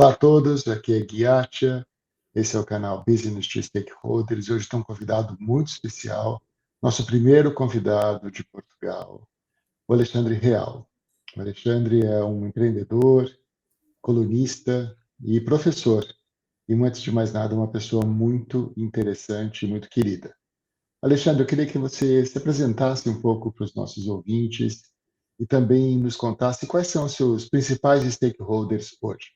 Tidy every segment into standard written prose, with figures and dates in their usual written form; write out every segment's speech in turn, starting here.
Olá a todos, aqui é Gui Atia, esse é o canal Business to Stakeholders e hoje tem um convidado muito especial, nosso primeiro convidado de Portugal, o Alexandre Real. O Alexandre é um empreendedor, colunista e professor, e antes de mais nada, uma pessoa muito interessante e muito querida. Alexandre, eu queria que você se apresentasse um pouco para os nossos ouvintes e também nos contasse quais são os seus principais stakeholders hoje.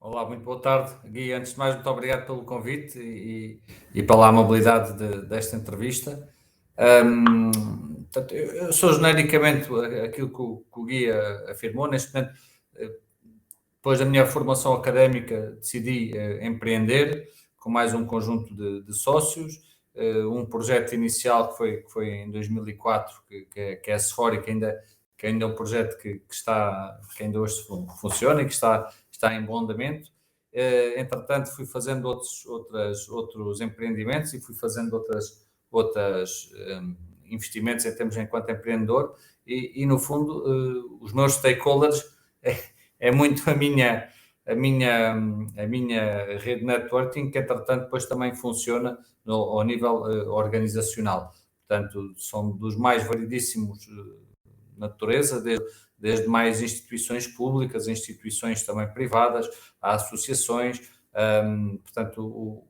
Olá, muito boa tarde, Gui. Antes de mais, muito obrigado pelo convite e pela amabilidade desta entrevista. Portanto, eu sou genericamente aquilo que o Gui afirmou. Neste momento, depois da minha formação académica, decidi empreender com mais um conjunto de sócios. Um projeto inicial que foi em 2004, que é a Sefori, que ainda é um projeto que ainda hoje funciona e que está em bom andamento. Entretanto, fui fazendo outros empreendimentos e fui fazendo outros investimentos em termos enquanto empreendedor e no fundo, os meus stakeholders é muito a minha rede de networking, que entretanto depois também funciona ao nível organizacional. Portanto, são dos mais variedíssimos natureza, desde mais instituições públicas, instituições também privadas, a associações. Portanto,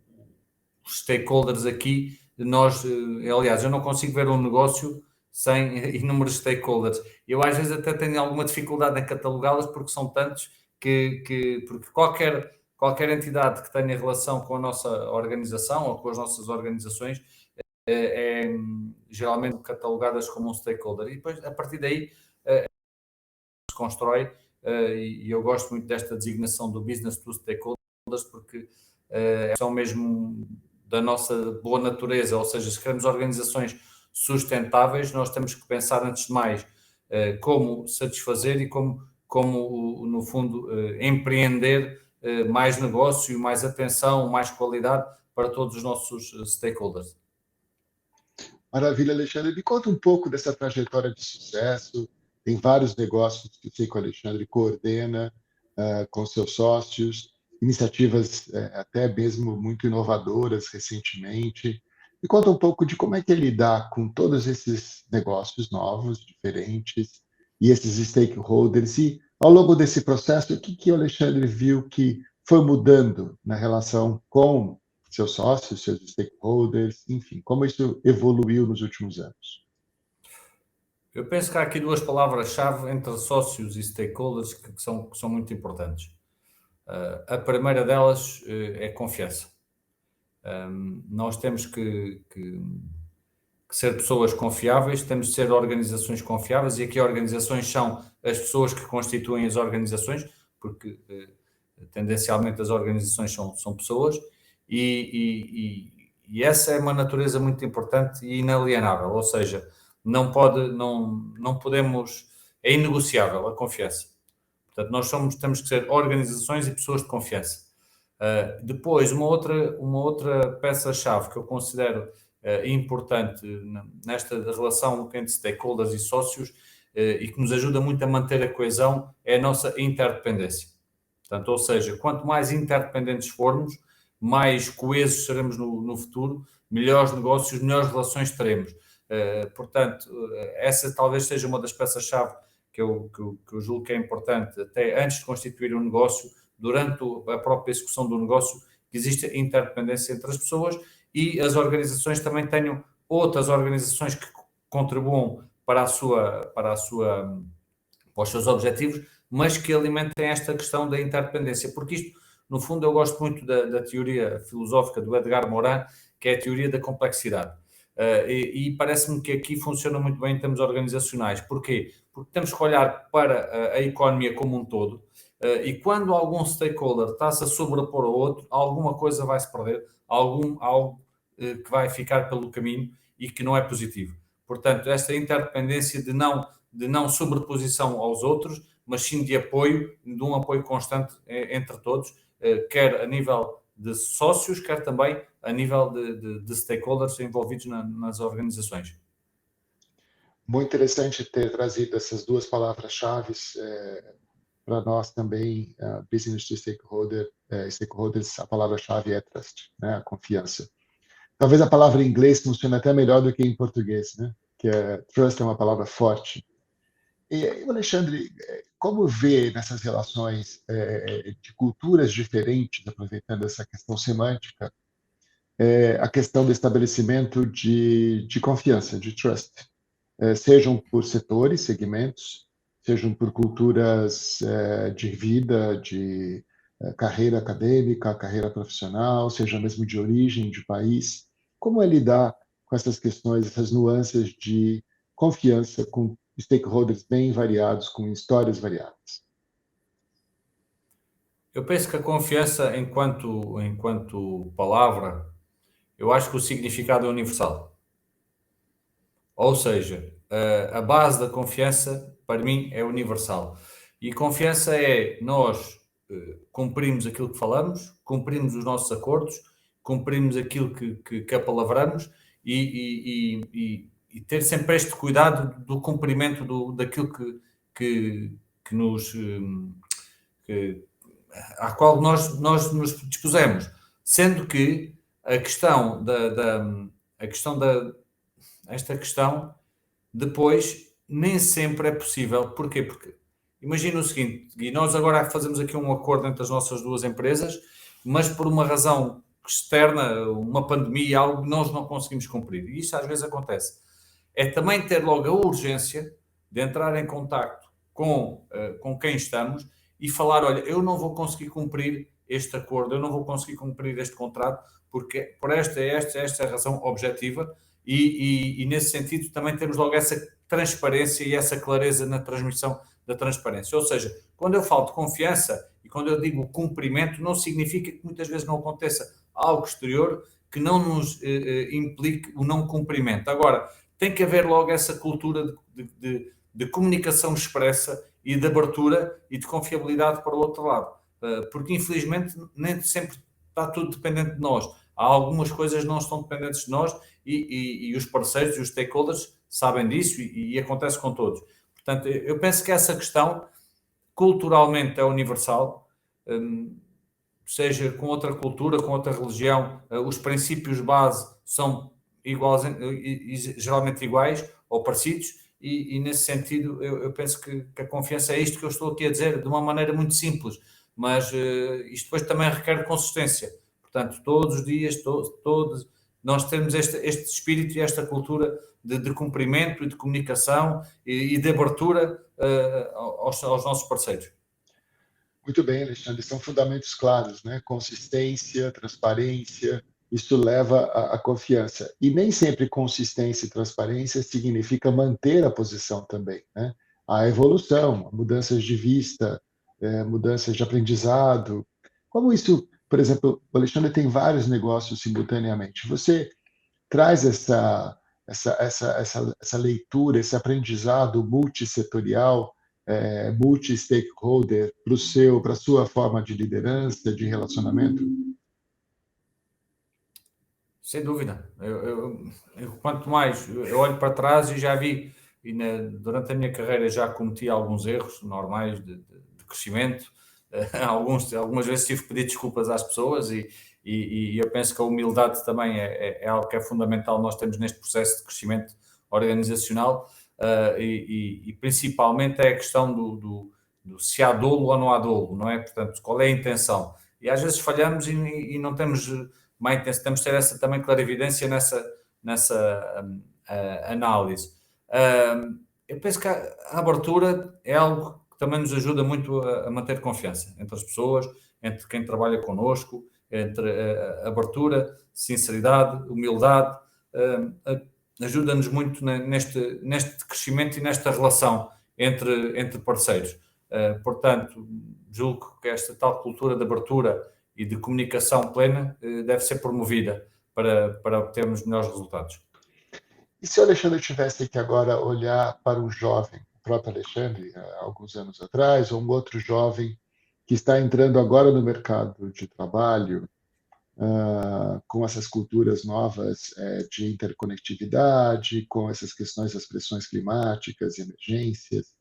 os stakeholders aqui, aliás, eu não consigo ver um negócio sem inúmeros stakeholders. Eu às vezes até tenho alguma dificuldade em catalogá-los porque são tantos porque qualquer entidade que tenha relação com a nossa organização ou com as nossas organizações é geralmente catalogadas como um stakeholder. E depois, a partir daí, se constrói, e eu gosto muito desta designação do business to stakeholders, porque são mesmo da nossa boa natureza, ou seja, se queremos organizações sustentáveis, nós temos que pensar antes de mais como satisfazer e como no fundo, empreender mais negócio, mais atenção, mais qualidade para todos os nossos stakeholders. Maravilha, Alexandre. Me conta um pouco dessa trajetória de sucesso. Tem vários negócios que eu sei que o Alexandre coordena com seus sócios, iniciativas até mesmo muito inovadoras recentemente. Me conta um pouco de como é que ele lidar com todos esses negócios novos, diferentes, e esses stakeholders. E ao longo desse processo, o que o Alexandre viu que foi mudando na relação com seus sócios, seus stakeholders, enfim, como isso evoluiu nos últimos anos? Eu penso que há aqui duas palavras-chave entre sócios e stakeholders que são muito importantes. A primeira delas é confiança. Nós temos que ser pessoas confiáveis, temos de ser organizações confiáveis, e aqui organizações são as pessoas que constituem as organizações, porque tendencialmente as organizações são pessoas, e essa é uma natureza muito importante e inalienável, ou seja, não podemos, é inegociável a confiança. Portanto, temos que ser organizações e pessoas de confiança. Depois, uma outra peça-chave que eu considero importante nesta relação entre stakeholders e sócios e que nos ajuda muito a manter a coesão é a nossa interdependência. Portanto, ou seja, quanto mais interdependentes formos, mais coesos seremos no futuro, melhores negócios, melhores relações teremos. Portanto, essa talvez seja uma das peças-chave que eu julgo que é importante, até antes de constituir um negócio, durante a própria execução do negócio, que existe interdependência entre as pessoas e as organizações também tenham outras organizações que contribuam para os seus objetivos, mas que alimentem esta questão da interdependência, porque isto, no fundo, eu gosto muito da teoria filosófica do Edgar Morin, que é a teoria da complexidade. E parece-me que aqui funciona muito bem em termos organizacionais. Porquê? Porque temos que olhar para a economia como um todo, e quando algum stakeholder está-se a sobrepor ao outro, alguma coisa vai-se perder, algo que vai ficar pelo caminho e que não é positivo. Portanto, esta interdependência de não sobreposição aos outros, mas sim de um apoio constante entre todos, quer a nível de sócios, quer também a nível de stakeholders envolvidos nas organizações. Muito interessante ter trazido essas duas palavras-chave para nós também, business to stakeholder, stakeholders, a palavra-chave é trust, né? A confiança. Talvez a palavra em inglês funcione até melhor do que em português, né? Que trust é uma palavra forte. E Alexandre, como vê nessas relações de culturas diferentes, aproveitando essa questão semântica, a questão do estabelecimento de confiança, de trust, sejam por setores, segmentos, sejam por culturas de vida, de carreira acadêmica, carreira profissional, seja mesmo de origem, de país. Como é lidar com essas questões, essas nuances de confiança com stakeholders bem variados, com histórias variadas? Eu penso que a confiança, enquanto palavra, eu acho que o significado é universal. Ou seja, a base da confiança, para mim, é universal. E confiança é nós cumprimos aquilo que falamos, cumprimos os nossos acordos, cumprimos aquilo que apalavramos e ter sempre este cuidado do cumprimento daquilo que nos. Que, à qual nós nos dispusemos. Sendo que a questão a questão esta questão depois nem sempre é possível. Porquê? Porque imagina o seguinte, e nós agora fazemos aqui um acordo entre as nossas duas empresas, mas por uma razão externa, uma pandemia, algo, nós não conseguimos cumprir. E isso às vezes acontece. É também ter logo a urgência de entrar em contacto com quem estamos e falar, olha, eu não vou conseguir cumprir este acordo, eu não vou conseguir cumprir este contrato, porque por esta razão objetiva, e nesse sentido também temos logo essa transparência e essa clareza na transmissão da transparência. Ou seja, quando eu falo de confiança e quando eu digo cumprimento, não significa que muitas vezes não aconteça algo exterior que não nos implique o não cumprimento. Agora, tem que haver logo essa cultura de comunicação expressa e de abertura e de confiabilidade para o outro lado. Porque, infelizmente, nem sempre está tudo dependente de nós. Há algumas coisas que não estão dependentes de nós e os parceiros e os stakeholders sabem disso e acontece com todos. Portanto, eu penso que essa questão culturalmente é universal, seja com outra cultura, com outra religião, os princípios base são iguais, geralmente iguais ou parecidos, e nesse sentido eu penso que a confiança é isto que eu estou aqui a dizer de uma maneira muito simples, mas isto depois também requer consistência. Portanto, todos os dias, todos nós temos este espírito e esta cultura de cumprimento e de comunicação e de abertura aos nossos parceiros. Muito bem, Alexandre, são fundamentos claros, né? Consistência, transparência, isso leva à confiança. E nem sempre consistência e transparência significa manter a posição também, né? Há evolução, mudanças de vista, mudanças de aprendizado. Como isso, por exemplo, o Alexandre tem vários negócios simultaneamente. Você traz essa leitura, esse aprendizado multissetorial, multi-stakeholder para a sua forma de liderança, de relacionamento? Sem dúvida. Quanto mais eu olho para trás e já vi, durante a minha carreira já cometi alguns erros normais de crescimento. Algumas vezes tive que pedir desculpas às pessoas e eu penso que a humildade também é algo que é fundamental nós temos neste processo de crescimento organizacional e principalmente é a questão do se há dolo ou não há dolo, não é? Portanto, qual é a intenção? E às vezes falhamos e não temos má intenção, temos de ter essa também clarividência nessa análise. Eu penso que a abertura é algo que também nos ajuda muito a manter confiança entre as pessoas, entre quem trabalha connosco, entre abertura, sinceridade, humildade, ajuda-nos muito neste crescimento e nesta relação entre parceiros. Portanto, julgo que esta tal cultura de abertura e de comunicação plena deve ser promovida para obtermos melhores resultados. E se o Alexandre tivesse que agora olhar para um jovem, o próprio Alexandre, há alguns anos atrás, ou um outro jovem que está entrando agora no mercado de trabalho, com essas culturas novas de interconectividade, com essas questões das pressões climáticas e emergências,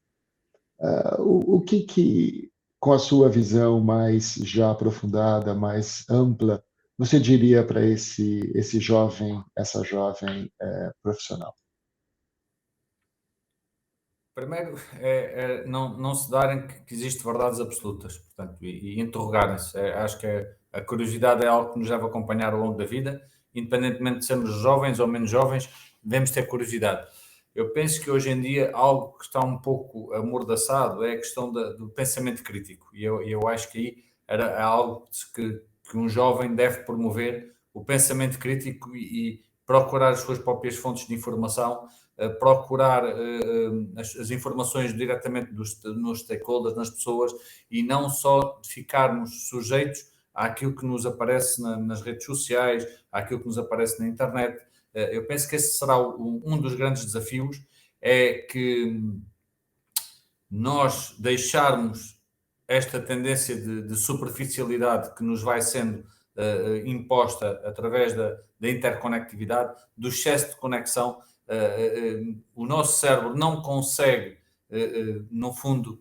o que com a sua visão mais já aprofundada, mais ampla, você diria para esse jovem, essa jovem profissional? Primeiro, não se darem que existe verdades absolutas, portanto, e interrogarem-se. Acho que a curiosidade é algo que nos deve acompanhar ao longo da vida, independentemente de sermos jovens ou menos jovens, devemos ter curiosidade. Eu penso que hoje em dia algo que está um pouco amordaçado é a questão do pensamento crítico, e eu acho que aí era algo que um jovem deve promover, o pensamento crítico e procurar as suas próprias fontes de informação, procurar as informações diretamente nos stakeholders, nas pessoas, e não só ficarmos sujeitos àquilo que nos aparece nas redes sociais, àquilo que nos aparece na internet. Eu penso que esse será um dos grandes desafios, é que nós deixarmos esta tendência de superficialidade que nos vai sendo imposta através da interconectividade, do excesso de conexão. O nosso cérebro não consegue, no fundo,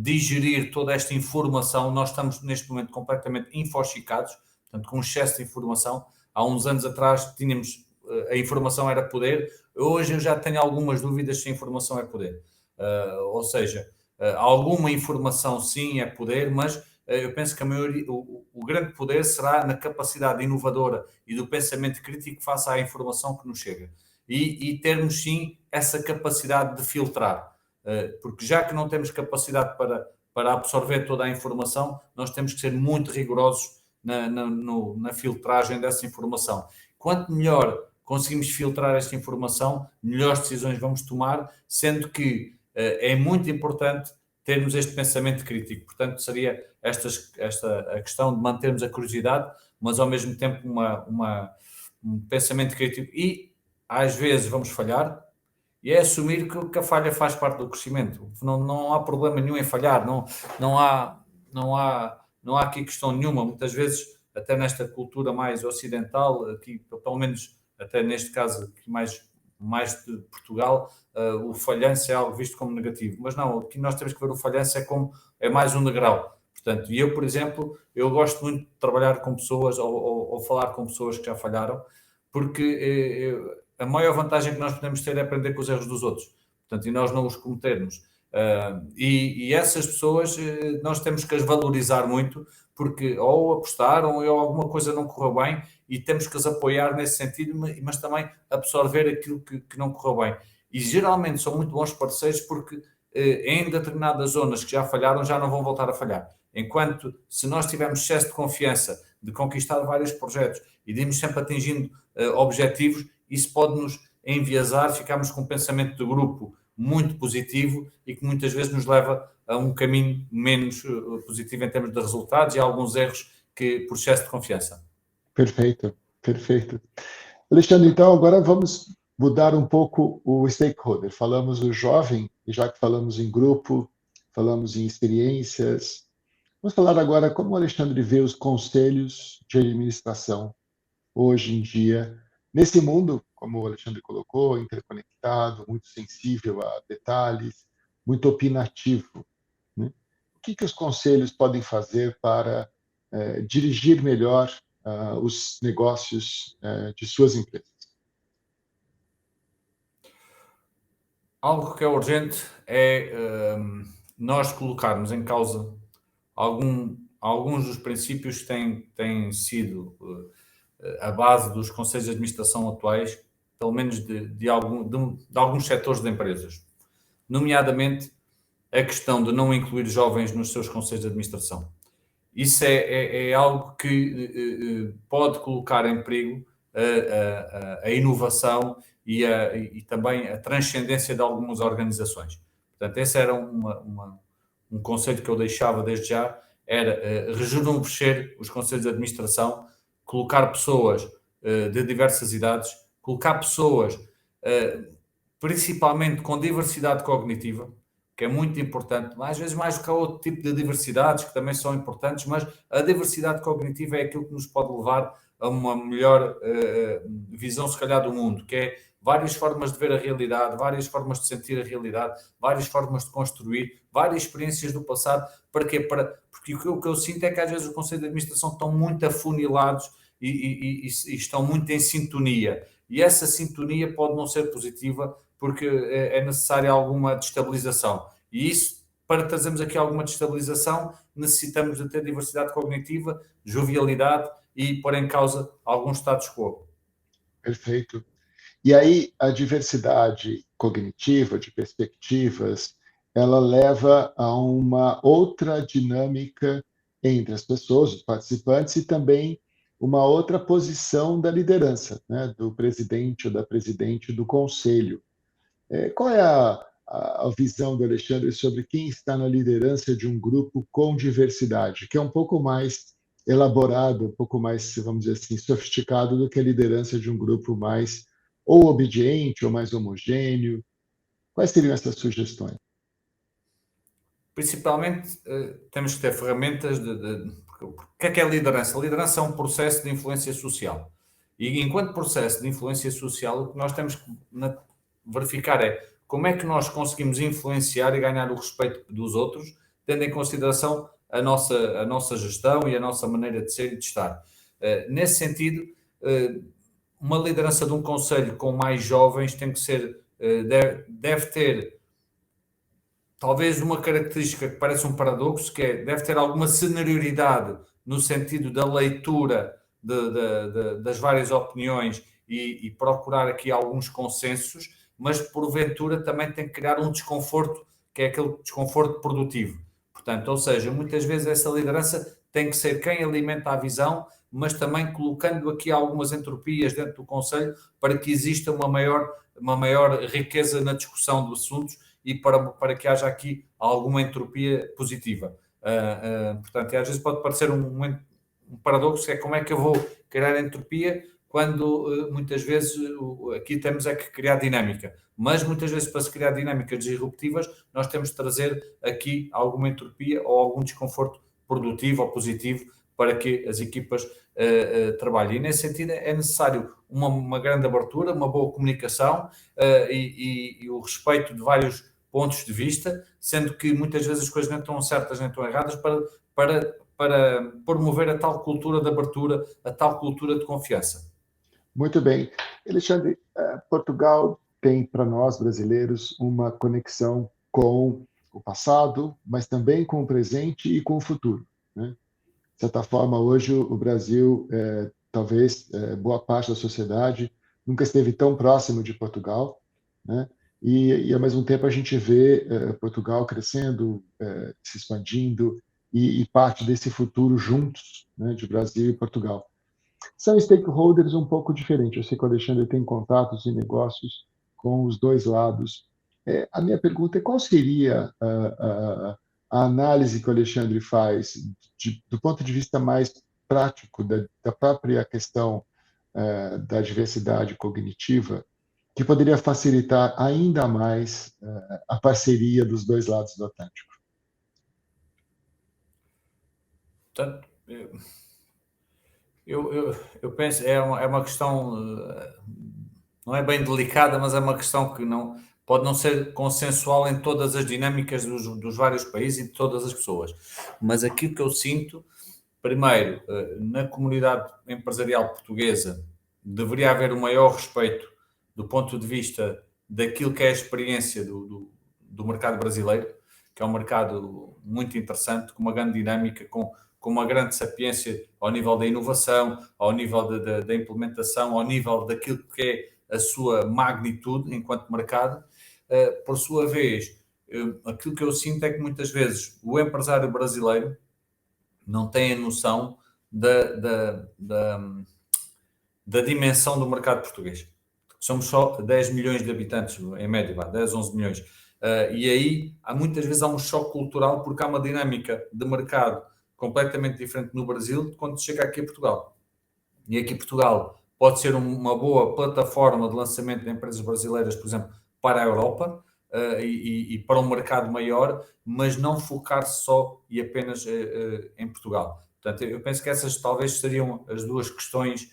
digerir toda esta informação. Nós estamos neste momento completamente infoxicados, portanto, com excesso de informação. Há uns anos atrás tínhamos a informação era poder, hoje eu já tenho algumas dúvidas se a informação é poder. Ou seja, alguma informação sim é poder, mas eu penso que o grande poder será na capacidade inovadora e do pensamento crítico face à informação que nos chega. E termos sim essa capacidade de filtrar, porque já que não temos capacidade para absorver toda a informação, nós temos que ser muito rigorosos na filtragem dessa informação. Quanto melhor conseguimos filtrar esta informação, melhores decisões vamos tomar, sendo que é muito importante termos este pensamento crítico. Portanto, seria a questão de mantermos a curiosidade, mas ao mesmo tempo um pensamento crítico. E às vezes vamos falhar, e é assumir que a falha faz parte do crescimento. Não há problema nenhum em falhar, não há aqui questão nenhuma. Muitas vezes, até nesta cultura mais ocidental, aqui, pelo menos até neste caso aqui mais de Portugal, o falhanço é algo visto como negativo, mas não, aqui nós temos que ver o falhanço é mais um degrau. Portanto, e eu, por exemplo, eu gosto muito de trabalhar com pessoas ou falar com pessoas que já falharam, porque a maior vantagem que nós podemos ter é aprender com os erros dos outros, portanto, e nós não os cometermos. E essas pessoas nós temos que as valorizar muito, porque ou apostaram ou alguma coisa não correu bem e temos que as apoiar nesse sentido, mas também absorver aquilo que não correu bem. E geralmente são muito bons parceiros porque em determinadas zonas que já falharam já não vão voltar a falhar. Enquanto se nós tivermos excesso de confiança de conquistar vários projetos e de irmos sempre atingindo objetivos, isso pode-nos enviesar, ficarmos com um pensamento de grupo muito positivo e que muitas vezes nos leva a um caminho menos positivo em termos de resultados e a alguns erros por excesso de confiança. Perfeito, perfeito. Alexandre, então agora vamos mudar um pouco o stakeholder. Falamos do jovem, e já que falamos em grupo, falamos em experiências, vamos falar agora como o Alexandre vê os conselhos de administração hoje em dia, nesse mundo, como o Alexandre colocou, interconectado, muito sensível a detalhes, muito opinativo. Né? O que os conselhos podem fazer para dirigir melhor os negócios de suas empresas? Algo que é urgente é nós colocarmos em causa alguns dos princípios que têm sido a base dos conselhos de administração atuais, pelo menos de alguns setores de empresas, nomeadamente a questão de não incluir jovens nos seus conselhos de administração. Isso é algo que pode colocar em perigo a inovação e também a transcendência de algumas organizações. Portanto, esse era um conselho que eu deixava desde já, era rejuvenescer os conselhos de administração, colocar pessoas de diversas idades, colocar pessoas principalmente com diversidade cognitiva, que é muito importante, às vezes mais do que outro tipo de diversidades, que também são importantes, mas a diversidade cognitiva é aquilo que nos pode levar a uma melhor visão, se calhar, do mundo, que é várias formas de ver a realidade, várias formas de sentir a realidade, várias formas de construir, várias experiências do passado. Para quê? Porque o que eu sinto é que às vezes os conselhos de administração estão muito afunilados e estão muito em sintonia. E essa sintonia pode não ser positiva porque é necessária alguma destabilização. E isso, para trazermos aqui alguma destabilização, necessitamos de ter diversidade cognitiva, jovialidade e pôr em causa algum status quo. Perfeito. E aí a diversidade cognitiva, de perspectivas, ela leva a uma outra dinâmica entre as pessoas, os participantes, e também uma outra posição da liderança, né, do presidente ou da presidente do conselho. Qual é a visão do Alexandre sobre quem está na liderança de um grupo com diversidade, que é um pouco mais elaborado, um pouco mais, vamos dizer assim, sofisticado do que a liderança de um grupo mais ou obediente ou mais homogêneo? Quais seriam essas sugestões? Principalmente, temos que ter ferramentas porque o que é liderança? A liderança é um processo de influência social. E enquanto processo de influência social, o que nós temos que verificar é como é que nós conseguimos influenciar e ganhar o respeito dos outros, tendo em consideração a nossa gestão e a nossa maneira de ser e de estar. Nesse sentido, uma liderança de um conselho com mais jovens tem que ser, deve ter talvez uma característica que parece um paradoxo, que é, deve ter alguma senioridade no sentido da leitura das várias opiniões e procurar aqui alguns consensos, mas porventura também tem que criar um desconforto, que é aquele desconforto produtivo. Portanto, ou seja, muitas vezes essa liderança tem que ser quem alimenta a visão, mas também colocando aqui algumas entropias dentro do Conselho para que exista uma maior riqueza na discussão de assuntos e para que haja aqui alguma entropia positiva. Portanto, às vezes pode parecer um paradoxo, que é como é que eu vou criar entropia quando muitas vezes aqui temos é que criar dinâmica. Mas muitas vezes para se criar dinâmicas disruptivas, nós temos de trazer aqui alguma entropia ou algum desconforto produtivo ou positivo para que as equipas trabalhem. E nesse sentido é necessário uma grande abertura, uma boa comunicação e o respeito de vários pontos de vista, sendo que muitas vezes as coisas nem estão certas nem estão erradas, para promover a tal cultura de abertura, a tal cultura de confiança. Muito bem. Alexandre, Portugal tem para nós brasileiros uma conexão com o passado, mas também com o presente e com o futuro, né? De certa forma, hoje o Brasil, talvez boa parte da sociedade, nunca esteve tão próximo de Portugal, né? E ao mesmo tempo a gente vê Portugal crescendo, se expandindo e parte desse futuro juntos, né, de Brasil e Portugal. São stakeholders um pouco diferentes. Eu sei que o Alexandre tem contatos e negócios com os dois lados. A minha pergunta é qual seria a análise que o Alexandre faz do ponto de vista mais prático da própria questão da diversidade cognitiva, que poderia facilitar ainda mais a parceria dos dois lados do Atlântico? Portanto, eu penso, é uma questão, não é bem delicada, mas é uma questão que pode não ser consensual em todas as dinâmicas dos vários países e de todas as pessoas. Mas aquilo que eu sinto, primeiro, na comunidade empresarial portuguesa, deveria haver um maior respeito do ponto de vista daquilo que é a experiência do mercado brasileiro, que é um mercado muito interessante, com uma grande dinâmica, com uma grande sapiência ao nível da inovação, ao nível da implementação, ao nível daquilo que é a sua magnitude enquanto mercado. Por sua vez, aquilo que eu sinto é que muitas vezes o empresário brasileiro não tem a noção da dimensão do mercado português. Somos só 10 milhões de habitantes, em média, 10, 11 milhões. E aí, muitas vezes há um choque cultural, porque há uma dinâmica de mercado completamente diferente no Brasil quando chega aqui a Portugal. E aqui Portugal pode ser uma boa plataforma de lançamento de empresas brasileiras, por exemplo, para a Europa e para um mercado maior, mas não focar-se só e apenas em Portugal. Portanto, eu penso que essas talvez seriam as duas questões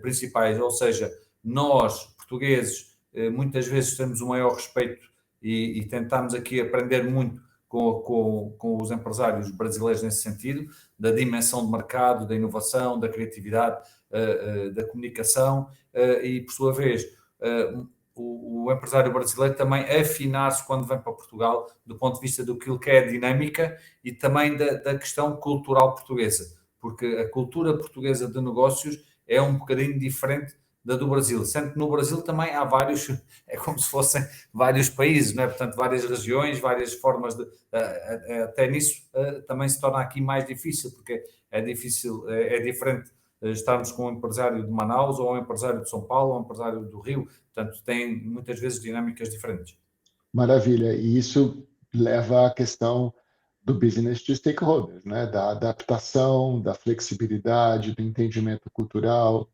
principais, ou seja, nós, portugueses, muitas vezes temos o maior respeito e tentamos aqui aprender muito com os empresários brasileiros nesse sentido, da dimensão de mercado, da inovação, da criatividade, da comunicação e, por sua vez, o empresário brasileiro também afinar-se quando vem para Portugal do ponto de vista do que é a dinâmica e também da questão cultural portuguesa, porque a cultura portuguesa de negócios é um bocadinho diferente da do Brasil, sendo que no Brasil também há vários, é como se fossem vários países, não é? Portanto, várias regiões, várias formas de, até nisso também se torna aqui mais difícil, porque é difícil, é diferente estarmos com um empresário de Manaus ou um empresário de São Paulo ou um empresário do Rio, portanto, tem muitas vezes dinâmicas diferentes. Maravilha. E isso leva à questão do business to stakeholders, né? Da adaptação, da flexibilidade, do entendimento cultural.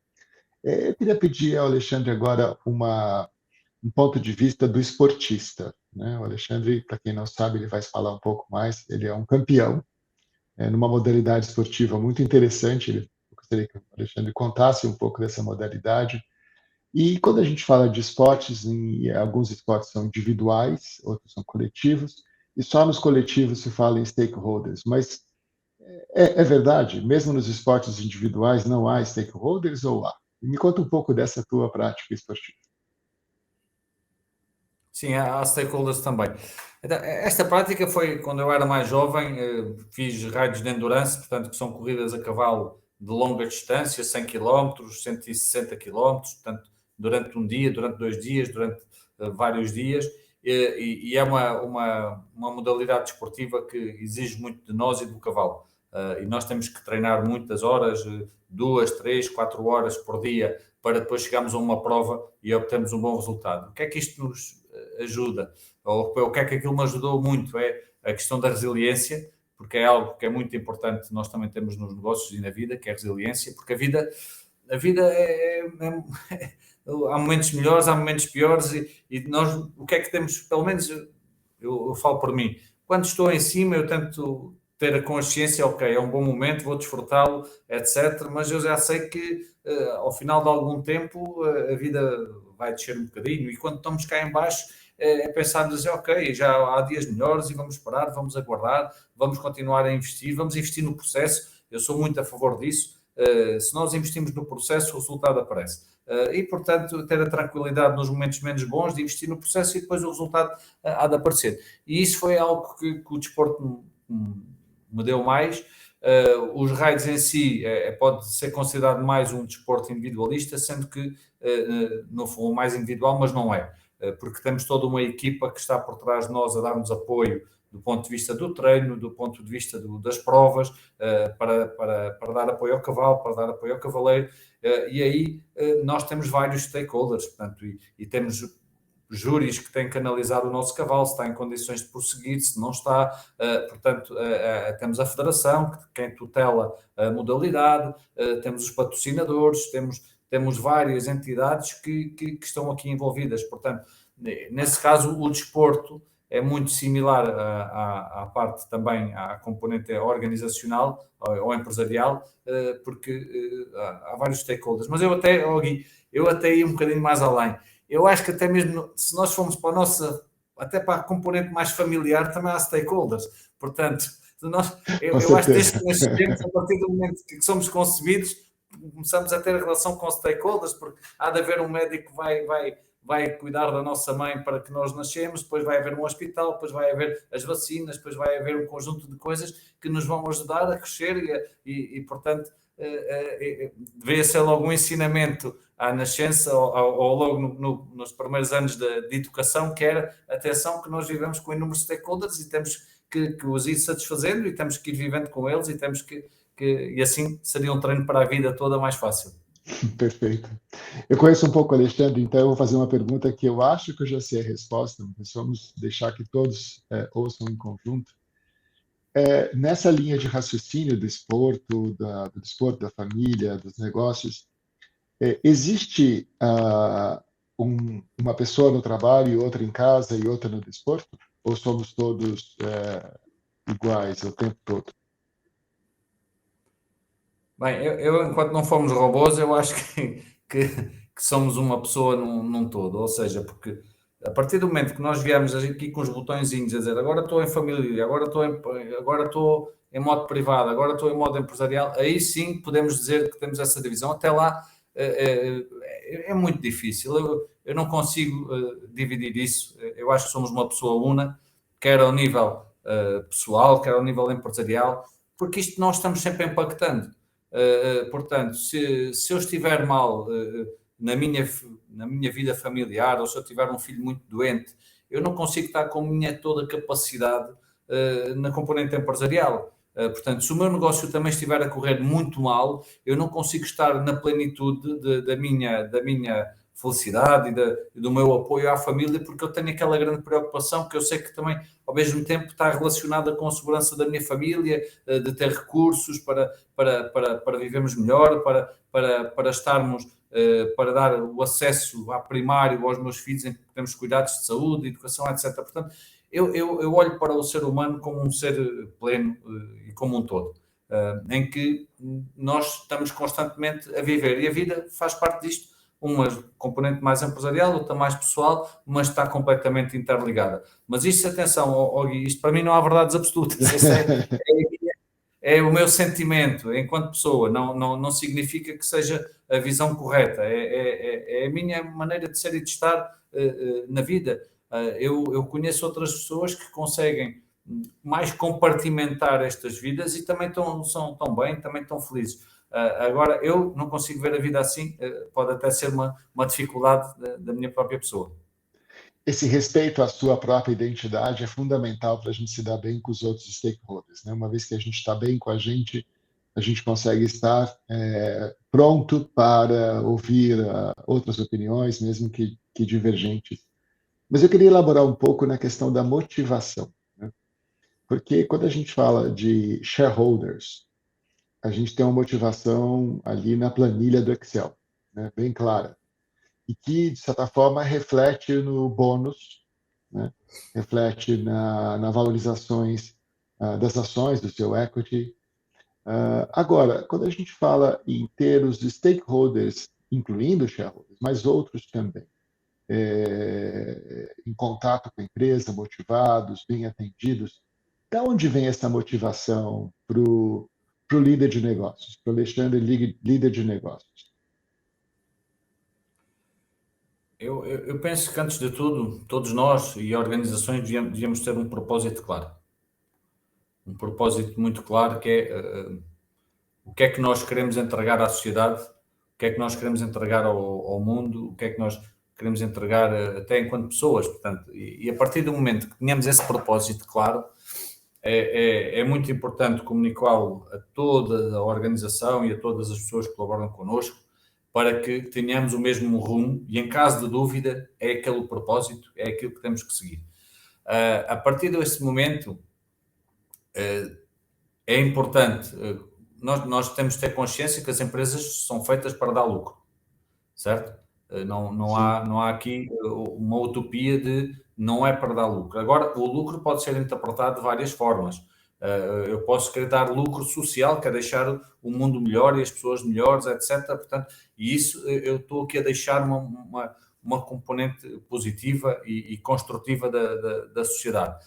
Eu queria pedir ao Alexandre agora um ponto de vista do esportista, né? O Alexandre, para quem não sabe, ele vai falar um pouco mais. Ele é um campeão numa modalidade esportiva muito interessante. Eu gostaria que o Alexandre contasse um pouco dessa modalidade. E quando a gente fala de esportes, alguns esportes são individuais, outros são coletivos, e só nos coletivos se fala em stakeholders. Mas é verdade, mesmo nos esportes individuais não há stakeholders ou há? E me conta um pouco dessa tua prática esportiva. Sim, há stakeholders também. Então, esta prática foi quando eu era mais jovem, fiz raids de endurance, portanto, que são corridas a cavalo de longa distância, 100 km, 160 km, portanto, durante um dia, durante 2 dias, durante vários dias, e é uma modalidade desportiva que exige muito de nós e do cavalo. E nós temos que treinar muitas horas, 2, 3, 4 horas por dia, para depois chegarmos a uma prova e obtermos um bom resultado. O que é que isto nos ajuda? Ou o que é que aquilo me ajudou muito? É a questão da resiliência, porque é algo que é muito importante, nós também temos nos negócios e na vida, que é a resiliência, porque a vida há momentos melhores, há momentos piores, e nós, o que é que temos, pelo menos eu falo por mim, quando estou em cima eu tento ter a consciência, ok, é um bom momento, vou desfrutá-lo, etc. Mas eu já sei que ao final de algum tempo a vida vai descer um bocadinho e quando estamos cá em baixo é pensar dizer, ok, já há dias melhores e vamos esperar, vamos aguardar, vamos continuar a investir, vamos investir no processo. Eu sou muito a favor disso. Se nós investimos no processo, o resultado aparece. E, portanto, ter a tranquilidade nos momentos menos bons de investir no processo e depois o resultado há de aparecer. E isso foi algo que o desporto me deu mais. Os raids em si pode ser considerado mais um desporto individualista, sendo que no fundo mais individual, mas não é, porque temos toda uma equipa que está por trás de nós a dar-nos apoio do ponto de vista do treino, do ponto de vista das provas, para dar apoio ao cavalo, para dar apoio ao cavaleiro, e aí nós temos vários stakeholders, portanto, e temos júris que têm que analisar o nosso cavalo, se está em condições de prosseguir, se não está, portanto, temos a federação, quem tutela a modalidade, temos os patrocinadores, temos várias entidades que estão aqui envolvidas, portanto, nesse caso o desporto é muito similar à parte também, à componente organizacional ou empresarial, porque há vários stakeholders, mas eu até ia um bocadinho mais além. Eu acho que até mesmo se nós formos para a nossa, até para a componente mais familiar, também há stakeholders. Portanto, eu acho que desde que nascemos, a partir do momento que somos concebidos, começamos a ter relação com stakeholders, porque há de haver um médico que vai cuidar da nossa mãe para que nós nascemos, depois vai haver um hospital, depois vai haver as vacinas, depois vai haver um conjunto de coisas que nos vão ajudar a crescer e portanto, deveria ser logo um ensinamento à nascença ou logo nos primeiros anos de educação, que era, atenção, que nós vivemos com inúmeros stakeholders e temos que os ir satisfazendo e temos que ir vivendo com eles e temos e assim seria um treino para a vida toda mais fácil. Perfeito. Eu conheço um pouco o Alexandre, então eu vou fazer uma pergunta que eu acho que eu já sei a resposta, mas vamos deixar que todos ouçam em conjunto. Nessa linha de raciocínio do desporto, da família, dos negócios, existe uma pessoa no trabalho e outra em casa e outra no desporto? Ou somos todos iguais o tempo todo? Bem, eu enquanto não formos robôs, eu acho que que somos uma pessoa num todo, ou seja, porque a partir do momento que nós viemos aqui com os botõezinhos a dizer agora estou em família, agora estou em modo privado, agora estou em modo empresarial, aí sim podemos dizer que temos essa divisão. Até lá é muito difícil, eu não consigo dividir isso. Eu acho que somos uma pessoa una, quer ao nível pessoal, quer ao nível empresarial, porque isto nós estamos sempre impactando. Portanto, se eu estiver mal na minha vida familiar, ou se eu tiver um filho muito doente, eu não consigo estar com a minha toda a capacidade na componente empresarial. Portanto, se o meu negócio também estiver a correr muito mal, eu não consigo estar na plenitude da minha felicidade e do meu apoio à família, porque eu tenho aquela grande preocupação que eu sei que também, ao mesmo tempo, está relacionada com a segurança da minha família, de ter recursos para vivermos melhor, para estarmos, para dar o acesso à primário aos meus filhos em que temos cuidados de saúde, educação, etc. Portanto, eu olho para o ser humano como um ser pleno e como um todo, em que nós estamos constantemente a viver, e a vida faz parte disto, uma componente mais empresarial, outra mais pessoal, mas está completamente interligada. Mas isto, atenção, Gui, isto para mim não há verdades absolutas, isso é o meu sentimento enquanto pessoa, não significa que seja a visão correta, é a minha maneira de ser e de estar na vida. Eu conheço outras pessoas que conseguem mais compartimentar estas vidas e também tão bem, também estão felizes. Agora, eu não consigo ver a vida assim, pode até ser uma dificuldade da minha própria pessoa. Esse respeito à sua própria identidade é fundamental para a gente se dar bem com os outros stakeholders, né? Uma vez que a gente está bem com a gente consegue estar pronto para ouvir outras opiniões, mesmo que divergentes. Mas eu queria elaborar um pouco na questão da motivação, né? Porque quando a gente fala de shareholders, a gente tem uma motivação ali na planilha do Excel, né? Bem clara, e que, de certa forma, reflete no bônus, né? Reflete na valorizações das ações, do seu equity. Agora, quando a gente fala em ter os stakeholders, incluindo shareholders, mas outros também, em contato com a empresa, motivados, bem atendidos, de onde vem essa motivação para o líder de negócios, para o Alexandre, líder de negócios? Eu penso que, antes de tudo, todos nós e organizações devíamos ter um propósito claro. Um propósito muito claro, que é o que é que nós queremos entregar à sociedade, o que é que nós queremos entregar ao mundo, o que é que nós queremos entregar até enquanto pessoas. Portanto, e a partir do momento que tenhamos esse propósito claro, é muito importante comunicá-lo a toda a organização e a todas as pessoas que colaboram connosco, para que tenhamos o mesmo rumo, e em caso de dúvida, é aquele o propósito, é aquilo que temos que seguir. A partir desse momento, é importante, nós temos de ter consciência que as empresas são feitas para dar lucro, certo? Não há aqui uma utopia de não é para dar lucro. Agora, o lucro pode ser interpretado de várias formas. Eu posso querer dar lucro social, que é deixar o mundo melhor e as pessoas melhores, etc. Portanto, e isso eu estou aqui a deixar uma componente positiva e construtiva da sociedade.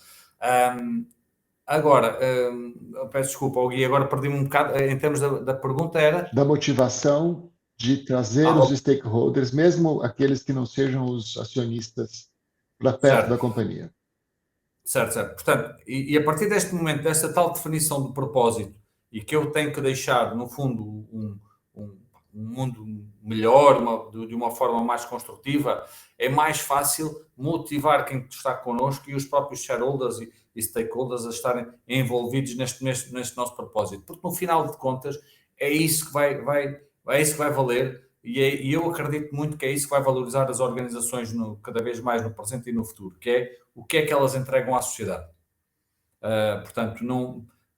Agora, peço desculpa, Gui, agora perdi-me um bocado. Em termos da pergunta, era da motivação de trazer os stakeholders, mesmo aqueles que não sejam os acionistas, para perto da companhia. Certo. Portanto, e a partir deste momento, desta tal definição de propósito, e que eu tenho que deixar, no fundo, um mundo melhor, de uma forma mais construtiva, é mais fácil motivar quem está connosco e os próprios shareholders e stakeholders a estarem envolvidos neste nosso propósito. Porque, no final de contas, é isso que vai valer, e eu acredito muito que é isso que vai valorizar as organizações cada vez mais no presente e no futuro, que é o que é que elas entregam à sociedade. Portanto,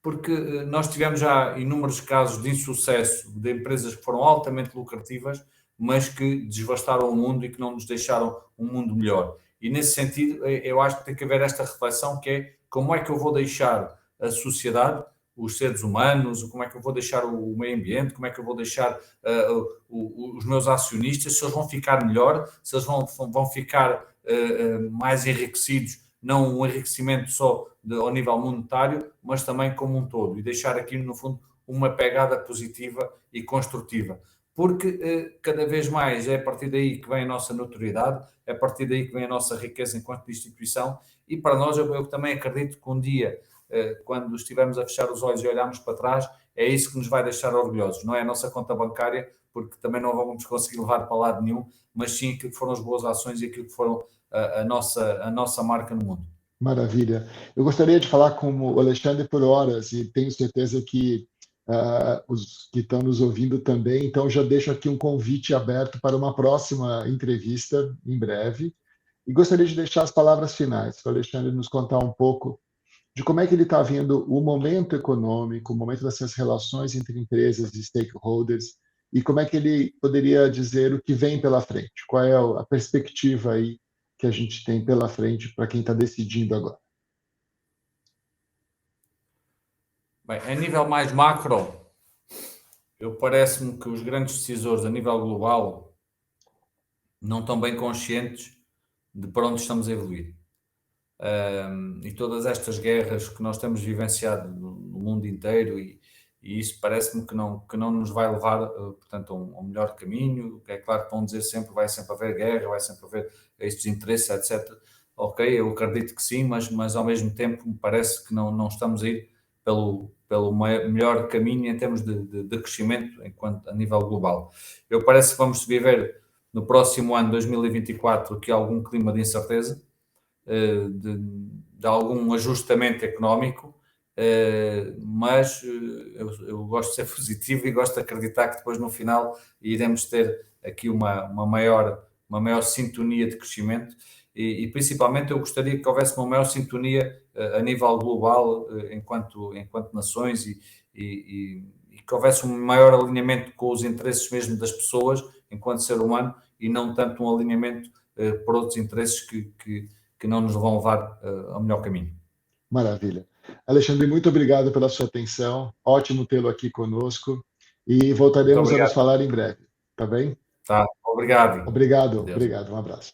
porque nós tivemos já inúmeros casos de insucesso de empresas que foram altamente lucrativas, mas que desvastaram o mundo e que não nos deixaram um mundo melhor. E, nesse sentido, eu acho que tem que haver esta reflexão, que é como é que eu vou deixar a sociedade os seres humanos, como é que eu vou deixar o meio ambiente, como é que eu vou deixar os meus acionistas, se eles vão ficar melhor, se eles vão ficar mais enriquecidos, não um enriquecimento só ao nível monetário, mas também como um todo, e deixar aqui, no fundo, uma pegada positiva e construtiva. Porque cada vez mais é a partir daí que vem a nossa notoriedade, é a partir daí que vem a nossa riqueza enquanto instituição, e para nós, eu também acredito que um dia, quando estivermos a fechar os olhos e olharmos para trás, é isso que nos vai deixar orgulhosos, não é a nossa conta bancária, porque também não vamos conseguir levar para lado nenhum, mas sim aquilo que foram as boas ações e aquilo que foram a nossa marca no mundo. Maravilha. Eu gostaria de falar com o Alexandre por horas e tenho certeza que os que estão nos ouvindo também. Então, já deixo aqui um convite aberto para uma próxima entrevista em breve. E gostaria de deixar as palavras finais para o Alexandre nos contar um pouco de como é que ele está vendo o momento econômico, o momento dessas relações entre empresas e stakeholders, e como é que ele poderia dizer o que vem pela frente. Qual é a perspectiva aí que a gente tem pela frente para quem está decidindo agora? Bem, a nível mais macro, parece-me que os grandes decisores a nível global não estão bem conscientes de para onde estamos a evoluir. E todas estas guerras que nós temos vivenciado no mundo inteiro, e isso parece-me que não nos vai levar, portanto, a um melhor caminho. É claro que vão dizer sempre, vai sempre haver guerra, vai sempre haver estes interesses, etc. Ok, eu acredito que sim, mas ao mesmo tempo me parece que não estamos a ir pelo melhor caminho em termos de crescimento a nível global. Eu parece que vamos viver no próximo ano, 2024, aqui algum clima de incerteza, de algum ajustamento económico, mas eu gosto de ser positivo e gosto de acreditar que depois no final iremos ter aqui uma maior sintonia de crescimento e principalmente eu gostaria que houvesse uma maior sintonia a nível global enquanto nações e que houvesse um maior alinhamento com os interesses mesmo das pessoas enquanto ser humano e não tanto um alinhamento por outros interesses que não nos vão levar ao melhor caminho. Maravilha. Alexandre, muito obrigado pela sua atenção. Ótimo tê-lo aqui conosco e voltaremos a nos falar em breve, tá bem? Tá, obrigado. Obrigado. Um abraço.